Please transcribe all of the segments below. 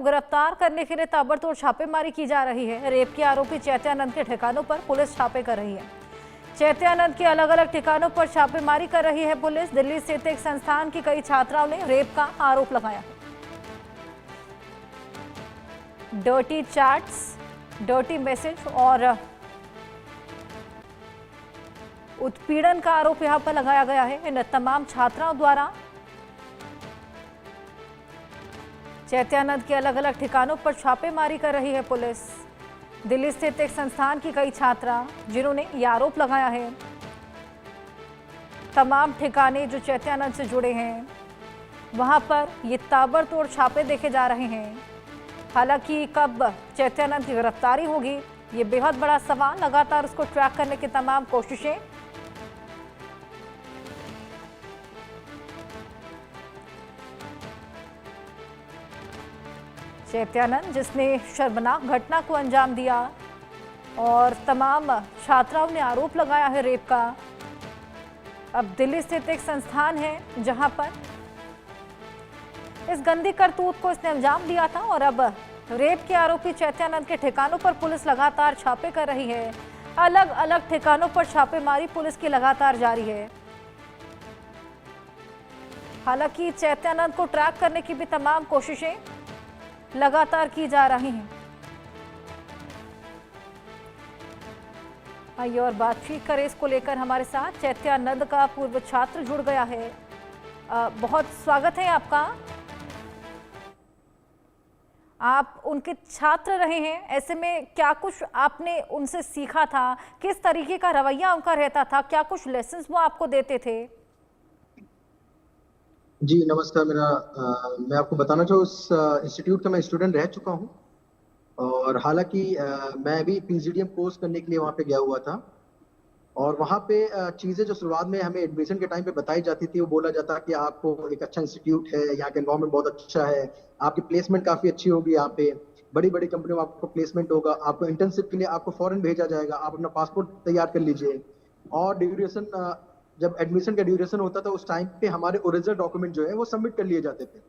गिरफ्तार करने के लिए ताबड़तोड़ छापेमारी की जा रही है। रेप के आरोपी चैत्यानंद के ठिकानों पर पुलिस छापे कर रही है। चैत्यानंद के अलग अलग ठिकानों पर छापेमारी कर रही है पुलिस। दिल्ली स्थित एक संस्थान की कई छात्राओं ने रेप का आरोप लगाया है। डर्टी चैट्स, डर्टी मैसेज और उत्पीड़न का आरोप यहां पर लगाया गया है इन तमाम छात्राओं द्वारा। चैत्यानंद के अलग अलग ठिकानों पर छापेमारी कर रही है पुलिस। दिल्ली स्थित एक संस्थान की कई छात्रा जिन्होंने ये आरोप लगाया है, तमाम ठिकाने जो चैत्यानंद से जुड़े हैं वहां पर ये ताबड़तोड़ छापे देखे जा रहे हैं। हालांकि कब चैत्यानंद की गिरफ्तारी होगी ये बेहद बड़ा सवाल। लगातार उसको ट्रैक करने की तमाम कोशिशें। चैत्यानंद जिसने शर्मनाक घटना को अंजाम दिया और तमाम छात्राओं ने आरोप लगाया है रेप का। अब दिल्ली स्थित एक संस्थान है जहां पर इस गंदी करतूत को इसने अंजाम दिया था और अब रेप के आरोपी चैत्यानंद के ठिकानों पर पुलिस लगातार छापे कर रही है। अलग अलग ठिकानों पर छापेमारी पुलिस की लगातार जारी है। हालांकि चैत्यानंद को ट्रैक करने की भी तमाम कोशिशें लगातार की जा रही हैं। आइए और बातचीत करें इसको लेकर। हमारे साथ चैत्यानंद का पूर्व छात्र जुड़ गया है। बहुत स्वागत है आपका। आप उनके छात्र रहे हैं, ऐसे में क्या कुछ आपने उनसे सीखा था? किस तरीके का रवैया उनका रहता था? क्या कुछ लेसन्स वो आपको देते थे? जी नमस्कार। मैं आपको बताना चाहूँ उस इंस्टीट्यूट का मैं स्टूडेंट रह चुका हूँ और हालांकि मैं भी पीजीडीएम कोर्स करने के लिए वहाँ पे गया हुआ था और वहाँ पे चीज़ें जो शुरुआत में हमें एडमिशन के टाइम पे बताई जाती थी वो बोला जाता कि आपको एक अच्छा इंस्टीट्यूट है, यहाँ का एनवायरनमेंट बहुत अच्छा है, आपकी प्लेसमेंट काफ़ी अच्छी होगी, यहाँ पे बड़ी बड़ी कंपनियों में आपको प्लेसमेंट होगा, आपको इंटर्नशिप के लिए आपको फॉरेन भेजा जाएगा, आप अपना पासपोर्ट तैयार कर लीजिए। और ड्यूरेशन जब एडमिशन का ड्यूरेशन होता था उस टाइम पे हमारे ओरिजिनल डॉक्यूमेंट जो है वो सबमिट कर लिए जाते थे।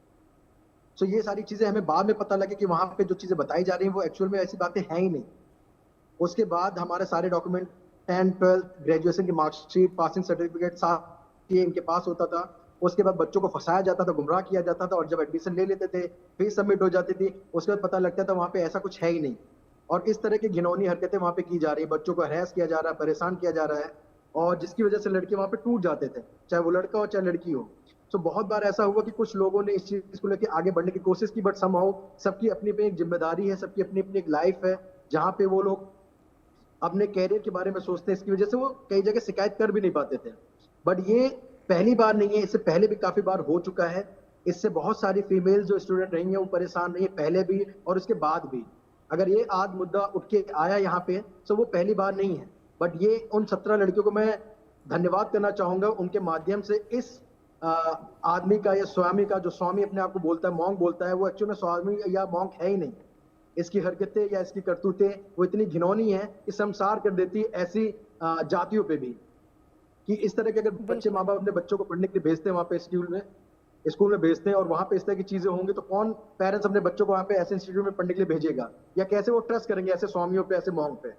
तो ये सारी चीजें हमें बाद में पता लगे कि वहां पे जो चीजें बताई जा रही हैं वो एक्चुअल में ऐसी बातें हैं ही नहीं। उसके बाद हमारे सारे डॉक्यूमेंट 10, 12, ग्रेजुएशन की मार्कशीट, पासिंग सर्टिफिकेट साथ ये इनके पास होता था। उसके बाद बच्चों को फंसाया जाता था, गुमराह किया जाता था और जब एडमिशन ले लेते थे फीस सबमिट हो जाती थी, उसके बाद पता लगता था वहां पे ऐसा कुछ है ही नहीं। और इस तरह की घिनौनी हरकतें वहां पे की जा रही है, बच्चों को हरास किया जा रहा है, परेशान किया जा रहा है और जिसकी वजह से लड़के वहां पे टूट जाते थे, चाहे वो लड़का हो चाहे लड़की हो। तो बहुत बार ऐसा हुआ कि कुछ लोगों ने इस चीज को लेकर आगे बढ़ने की कोशिश की, बट समहाउ सबकी अपनी अपनी एक जिम्मेदारी है, सबकी अपनी अपनी एक लाइफ है जहाँ पे वो लोग अपने कैरियर के बारे में सोचते हैं। इसकी वजह से वो कई जगह शिकायत कर भी नहीं पाते थे। बट ये पहली बार नहीं है, इससे पहले भी काफी बार हो चुका है। इससे बहुत सारी फीमेल जो स्टूडेंट रही हैं वो परेशान रही है, पहले भी और उसके बाद भी। अगर ये आज मुद्दा उठ के आया यहाँ पे तो वो पहली बार नहीं है। बट ये उन 17 लड़कियों को मैं धन्यवाद करना चाहूंगा, उनके माध्यम से इस आदमी का या स्वामी का, जो स्वामी अपने आप को बोलता है, मॉन्क बोलता है, वो एक्चुअली में स्वामी या मॉन्क है ही नहीं। इसकी हरकतें या इसकी करतूतें वो इतनी घिनौनी है कि शर्मसार कर देती ऐसी जातियों पे भी, कि इस तरह के अगर बच्चे, माँ बाप अपने बच्चों को पढ़ने के लिए भेजते हैं वहाँ पे स्कूल में भेजते हैं और वहाँ पे इस तरह की चीजें होंगी तो कौन पेरेंट्स अपने बच्चों को वहाँ पे ऐसे इंस्टीट्यूट में पढ़ने के लिए भेजेगा, या कैसे वो ट्रस्ट करेंगे ऐसे स्वामियों पे, ऐसे मॉन्क पे।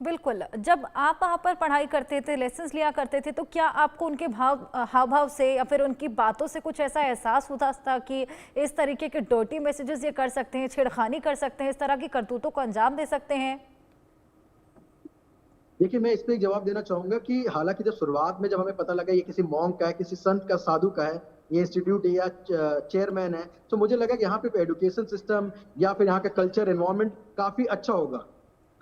बिल्कुल। जब आप वहाँ पर पढ़ाई करते थे, लेसन्स लिया करते थे, तो क्या आपको उनके हाव भाव से या फिर उनकी बातों से कुछ ऐसा एहसास होता था कि इस तरीके के डर्टी मैसेजेस ये कर सकते हैं, छेड़खानी कर सकते हैं, इस तरह की करतूतों को अंजाम दे सकते हैं? देखिए मैं इस पे एक जवाब देना चाहूंगा कि हालांकि जब शुरुआत में जब हमें पता लगा ये किसी मॉन्क का है, किसी संत का, साधु का है, ये इंस्टीट्यूट है या चेयरमैन है, तो मुझे लगा कि यहाँ पे एजुकेशन सिस्टम या फिर यहाँ का कल्चर, एनवायरनमेंट काफी अच्छा होगा।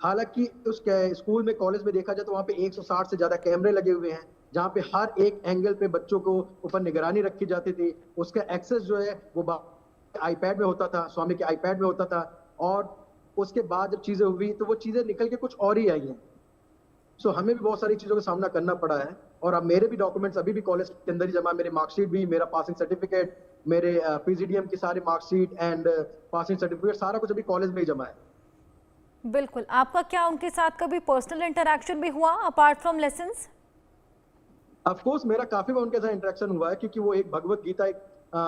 हालांकि उस स्कूल में, कॉलेज में देखा जाए तो वहाँ पे 160 से ज्यादा कैमरे लगे हुए हैं जहाँ पे हर एक एंगल पे बच्चों को ऊपर निगरानी रखी जाती थी। उसका एक्सेस जो है वो आईपैड में होता था, स्वामी के आईपैड में होता था। और उसके बाद जब चीजें हुई तो वो चीजें निकल के कुछ और ही आई हैं। सो हमें भी बहुत सारी चीजों का सामना करना पड़ा है और अब मेरे भी डॉक्यूमेंट्स अभी भी कॉलेज के अंदर ही जमा है, मेरे मार्कशीट भी, मेरा पासिंग सर्टिफिकेट, मेरे पीजीडीएम की सारी मार्कशीट एंड पासिंग सर्टिफिकेट, सारा कुछ अभी कॉलेज में ही जमा है। बिल्कुल। आपका क्या उनके साथ कभी पर्सनल इंटरैक्शन भी हुआ apart from lessons? Of course मेरा काफी बार उनके साथ इंटरेक्शन हुआ है, क्योंकि वो एक भगवत गीता एक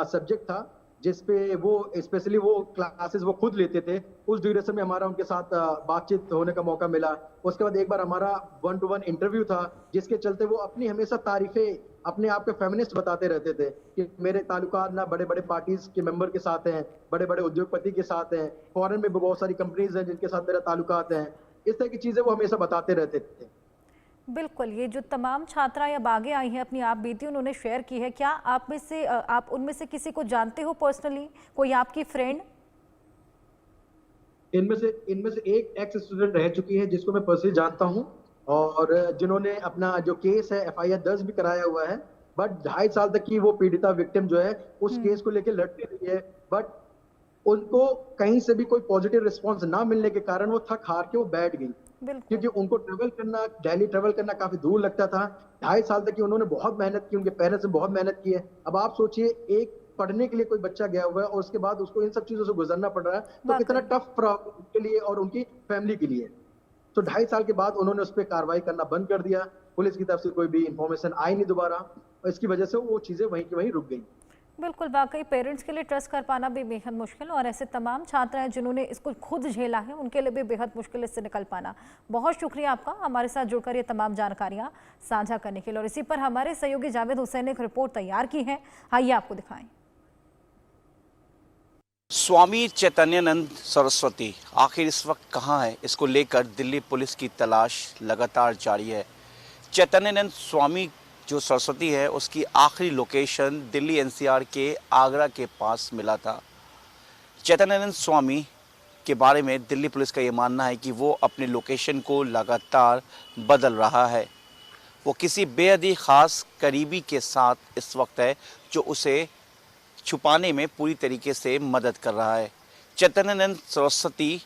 सब्जेक्ट था जिसपे वो स्पेशली वो क्लासेस वो खुद लेते थे। उस ड्यूरेशन में हमारा उनके साथ बातचीत होने का मौका मिला। उसके बाद एक बार हमारा 1 टू 1 इंटरव्यू था, जिसके चलते वो अपनी हमेशा तारीफें अपने आप के फेमिनिस्ट बताते रहते थे कि मेरे ताल्लुकात ना बड़े बड़े पार्टीज के मेंबर के साथ हैं, बड़े बड़े उद्योगपति के साथ हैं, फॉरेन में भी बहुत सारी कंपनीज हैं जिनके साथ मेरा ताल्लुकात हैं। इस तरह की चीजें वो हमेशा बताते रहते थे। बिल्कुल, ये जो तमाम छात्राएँ अब आगे आई हैं, अपनी आप बीती उन्होंने शेयर की है, क्या आप में से आप उनमें से किसी को जानते हो पर्सनली? कोई आपकी फ्रेंड? इनमें से एक एक्स स्टूडेंट रह चुकी है जिसको मैं पर्सनली जानता हूँ, और जिन्होंने अपना जो केस है एफआईआर दर्ज भी कराया हुआ है। बट 2.5 साल तक की वो पीड़िता विक्टिम जो है उस हुँ, केस को लेकर लड़ती रही है। बट उनको कहीं से भी कोई पॉजिटिव रिस्पॉन्स ना मिलने के कारण वो थक हार के वो बैठ गई, बिल्कुल। क्योंकि उनको ट्रेवल करना, डेली ट्रेवल करना काफी दूर लगता था। 2.5 साल तक की उन्होंने बहुत मेहनत की, उनके पेरेंट्स ने बहुत मेहनत की है। अब आप सोचिए, एक पढ़ने के लिए कोई बच्चा गया हुआ है और उसके बाद उसको इन सब चीजों से गुजरना पड़ रहा है, तो कितना वाक़ई। टफ उनके लिए और उनकी फैमिली के लिए। तो 2.5 साल के बाद उन्होंने उस पर कार्रवाई करना बंद कर दिया। पुलिस की तरफ से कोई भी इंफॉर्मेशन आई नहीं दोबारा, और इसकी वजह से वो चीजें वहीं की वहीं रुक गई। बिल्कुल, वाक़ई पेरेंट्स के लिए ट्रस्ट कर पाना भी बेहद मुश्किल, और ऐसे तमाम छात्राएँ जिन्होंने इसको खुद झेला है, उनके लिए भी बेहद मुश्किल इससे निकल पाना। बहुत शुक्रिया आपका हमारे साथ जुड़कर ये तमाम जानकारियाँ साझा करने के लिए, और इसी पर हमारे सहयोगी जावेद हुसैन ने एक रिपोर्ट तैयार की है। आइए आपको दिखाएँ। स्वामी चैतन्यानंद सरस्वती आखिर इस वक्त कहाँ है, इसको लेकर दिल्ली पुलिस की तलाश लगातार जारी है। चैतन्यानंद स्वामी जो सरस्वती है उसकी आखिरी लोकेशन दिल्ली एनसीआर के आगरा के पास मिला था। चैतन्यानंद स्वामी के बारे में दिल्ली पुलिस का ये मानना है कि वो अपने लोकेशन को लगातार बदल रहा है। वो किसी बेहद ही ख़ास करीबी के साथ इस वक्त है जो उसे छुपाने में पूरी तरीके से मदद कर रहा है। चैतन्यानंद सरस्वती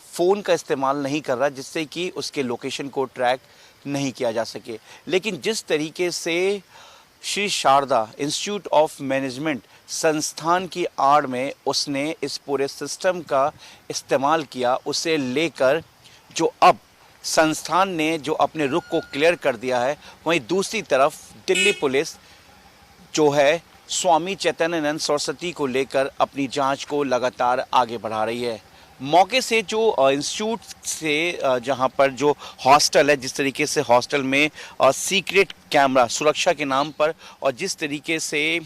फ़ोन का इस्तेमाल नहीं कर रहा, जिससे कि उसके लोकेशन को ट्रैक नहीं किया जा सके। लेकिन जिस तरीके से Shri Sharda institute of management संस्थान की आड़ में उसने इस पूरे सिस्टम का इस्तेमाल किया, उसे लेकर जो अब संस्थान ने जो अपने रुख को क्लियर कर दिया है, वहीं दूसरी तरफ दिल्ली पुलिस जो है स्वामी चैतन्यानंद सरस्वती को लेकर अपनी जांच को लगातार आगे बढ़ा रही है। मौके से जो इंस्टीट्यूट से जहां पर जो हॉस्टल है, जिस तरीके से हॉस्टल में सीक्रेट कैमरा सुरक्षा के नाम पर, और जिस तरीके से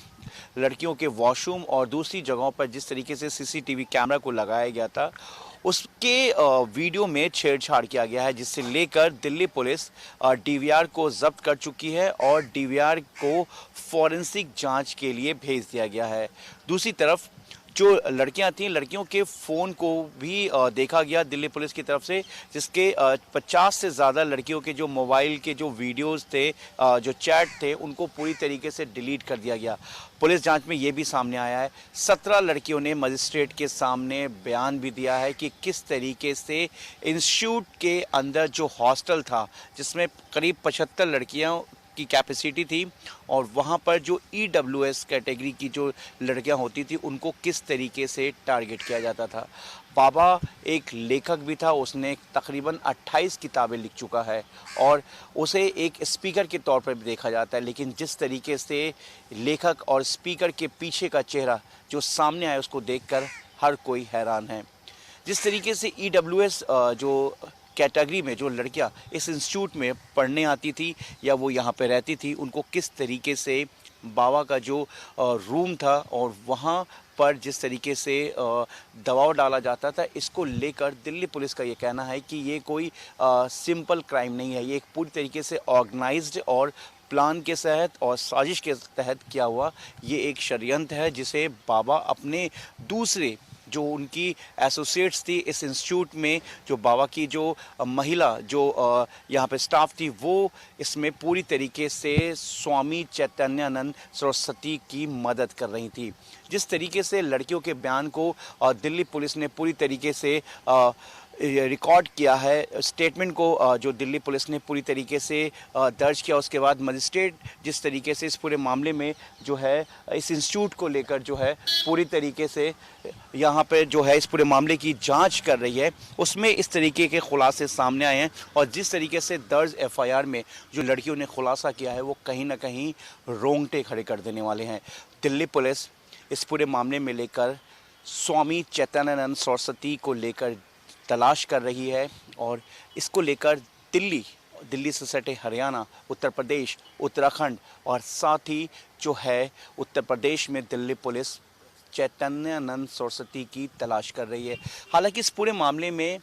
लड़कियों के वॉशरूम और दूसरी जगहों पर जिस तरीके से सीसीटीवी कैमरा को लगाया गया था, उसके वीडियो में छेड़छाड़ किया गया है, जिससे लेकर दिल्ली पुलिस डीवीआर को जब्त कर चुकी है और डीवीआर को फॉरेंसिक जांच के लिए भेज दिया गया है। दूसरी तरफ जो लड़कियां थीं, लड़कियों के फ़ोन को भी देखा गया दिल्ली पुलिस की तरफ से, जिसके 50 से ज़्यादा लड़कियों के जो मोबाइल के जो वीडियोस थे, जो चैट थे, उनको पूरी तरीके से डिलीट कर दिया गया। पुलिस जांच में ये भी सामने आया है, 17 लड़कियों ने मजिस्ट्रेट के सामने बयान भी दिया है कि किस तरीके से इंस्टीट्यूट के अंदर जो हॉस्टल था, जिसमें करीब 75 लड़कियाँ की कैपेसिटी थी, और वहाँ पर जो EWS कैटेगरी की जो लड़कियाँ होती थी उनको किस तरीके से टारगेट किया जाता था। बाबा एक लेखक भी था, उसने तकरीबन 28 किताबें लिख चुका है और उसे एक स्पीकर के तौर पर भी देखा जाता है। लेकिन जिस तरीके से लेखक और स्पीकर के पीछे का चेहरा जो सामने आया, उसको देखकर हर कोई हैरान है। जिस तरीके से EWS जो कैटेगरी में जो लड़कियां इस इंस्टीट्यूट में पढ़ने आती थी या वो यहाँ पे रहती थी, उनको किस तरीके से बाबा का जो रूम था और वहाँ पर जिस तरीके से दबाव डाला जाता था, इसको लेकर दिल्ली पुलिस का ये कहना है कि ये कोई सिंपल क्राइम नहीं है, ये एक पूरी तरीके से ऑर्गेनाइज्ड और प्लान के तहत और साजिश के तहत किया हुआ ये एक षड्यंत्र है, जिसे बाबा अपने दूसरे जो उनकी एसोसिएट्स थी इस इंस्टीट्यूट में, जो बाबा की जो महिला जो यहाँ पे स्टाफ थी, वो इसमें पूरी तरीके से स्वामी चैतन्यानंद सरस्वती की मदद कर रही थी। जिस तरीके से लड़कियों के बयान को दिल्ली पुलिस ने पूरी तरीके से रिकॉर्ड किया है, स्टेटमेंट को जो दिल्ली पुलिस ने पूरी तरीके से दर्ज किया, उसके बाद मजिस्ट्रेट जिस तरीके से इस पूरे मामले में जो है इस इंस्टीट्यूट को लेकर जो है पूरी तरीके से यहाँ पे जो है इस पूरे मामले की जांच कर रही है, उसमें इस तरीके के खुलासे सामने आए हैं। और जिस तरीके से दर्ज एफआईआर में जो लड़कियों ने खुलासा किया है, वो कहीं ना कहीं रोंगटे खड़े कर देने वाले हैं। दिल्ली पुलिस इस पूरे मामले में लेकर स्वामी चैतन्यानंद सरस्वती को लेकर तलाश कर रही है और इसको लेकर दिल्ली से सटे हरियाणा, उत्तर प्रदेश, उत्तराखंड और साथ ही जो है उत्तर प्रदेश में दिल्ली पुलिस चैतन्यानंद सरस्वती की तलाश कर रही है। हालांकि इस पूरे मामले में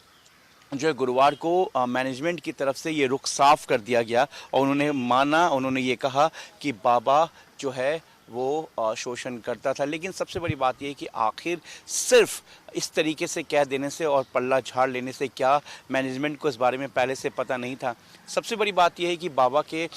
जो है गुरुवार को मैनेजमेंट की तरफ से ये रुख साफ कर दिया गया और उन्होंने ये कहा कि बाबा जो है वो शोषण करता था। लेकिन सबसे बड़ी बात ये है कि आखिर सिर्फ इस तरीके से कह देने से और पल्ला झाड़ लेने से क्या मैनेजमेंट को इस बारे में पहले से पता नहीं था? सबसे बड़ी बात यह है कि बाबा के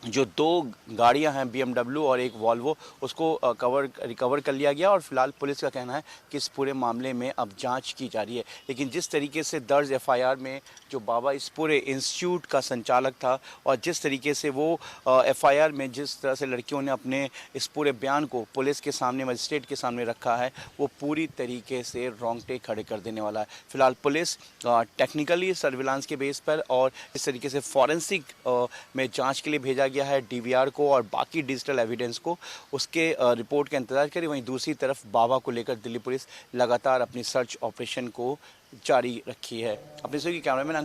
जो 2 गाड़ियां हैं BMW और एक वॉल्वो, उसको रिकवर कर लिया गया और फिलहाल पुलिस का कहना है कि इस पूरे मामले में अब जांच की जा रही है। लेकिन जिस तरीके से दर्ज FIR में जो बाबा इस पूरे इंस्टीट्यूट का संचालक था और जिस तरीके से वो FIR में जिस तरह से लड़कियों ने अपने इस पूरे बयान को पुलिस के सामने, मजिस्ट्रेट के सामने रखा है, वो पूरी तरीके से रोंगटे खड़े कर देने वाला है। फिलहाल पुलिस टेक्निकली सर्विलांस के बेस पर और इस तरीके से फॉरेंसिक में जाँच के लिए भेजा गया है DVR को और बाकी डिजिटल एविडेंस को, उसके रिपोर्ट का इंतजार करें। वहीं दूसरी तरफ बाबा को लेकर दिल्ली पुलिस लगातार अपनी सर्च ऑपरेशन को जारी रखी है। अपने से कैमरामैन